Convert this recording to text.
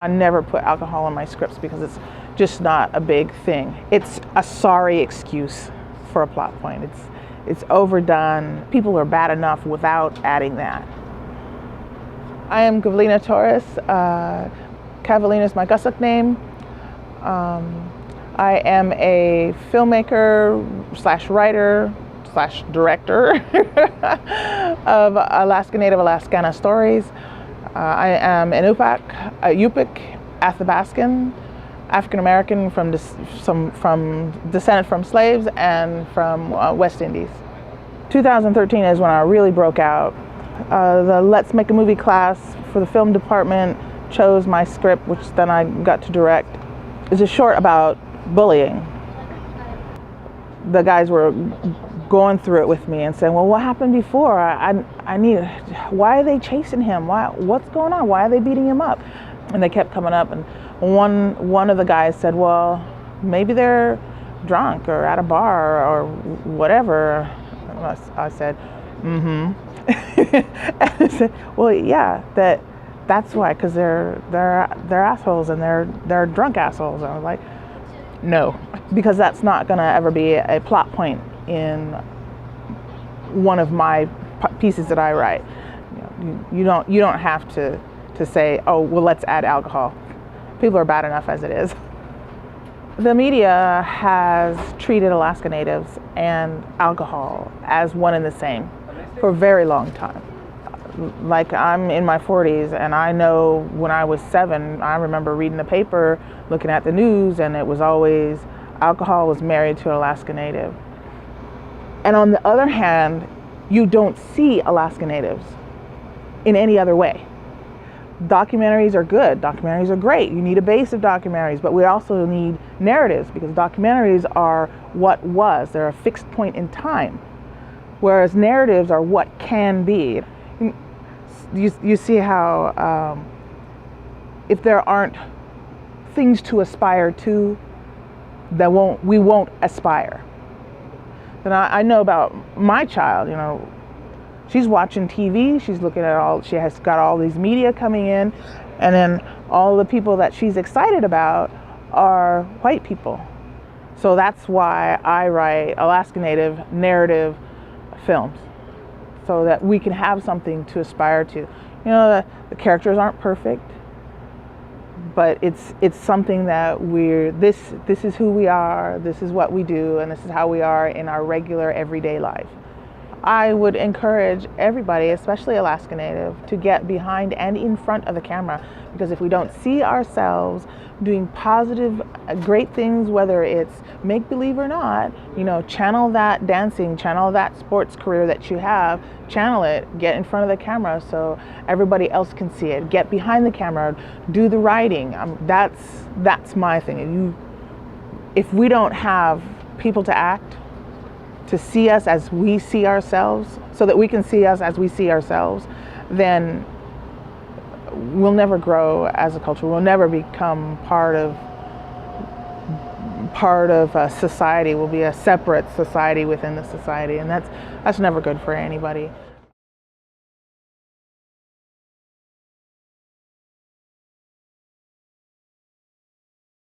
I never put alcohol in my scripts because it's just not a big thing. It's a sorry excuse for a plot point. It's overdone. People are bad enough without adding that. I am Kavelina Torres. Kavelina is my Gusuk name. I am a filmmaker / writer / director of Alaskan Native Alaskan stories. I am Inupiaq, Yupik, Athabascan, African American from descended from slaves and from West Indies. 2013 is when I really broke out. The Let's Make a Movie class for the film department chose my script, which then I got to direct. It's a short about bullying. The guys were going through it with me and saying, well, what happened before? I need, why are they chasing him? What's going on? Why are they beating him up? And they kept coming up, and one of the guys said, well, maybe they're drunk or at a bar or whatever. I said, mm-hmm. And I said, well, yeah, that's why, because they're assholes and they're drunk assholes. And I was like, no, because that's not going to ever be a plot point in one of my pieces that I write. You don't have to say, oh, well, let's add alcohol. People are bad enough as it is. The media has treated Alaskan Natives and alcohol as one and the same for a very long time. Like, I'm in my 40s, and I know when I was 7, I remember reading the paper, looking at the news, and it was always alcohol was married to an Alaskan Native. And on the other hand, you don't see Alaskan Natives in any other way. Documentaries are good. Documentaries are great. You need a base of documentaries, but we also need narratives, because documentaries are what was. They're a fixed point in time, whereas narratives are what can be. You see how if there aren't things to aspire to, we won't aspire. And I know about my child, she's watching TV, she's looking at she has got all these media coming in, and then all the people that she's excited about are white people. So that's why I write Alaskan Native narrative films, so that we can have something to aspire to. The characters aren't perfect, but it's something that this is who we are, this is what we do, and this is how we are in our regular everyday life. I would encourage everybody, especially Alaskan Native, to get behind and in front of the camera, because if we don't see ourselves doing positive, great things, whether it's make-believe or not, channel that dancing, channel that sports career that you have, channel it, get in front of the camera so everybody else can see it, get behind the camera, do the writing. That's my thing. If we don't have people to act, to see us as we see ourselves, so that we can see us as we see ourselves, then we'll never grow as a culture. We'll never become part of a society. We'll be a separate society within the society, and that's never good for anybody.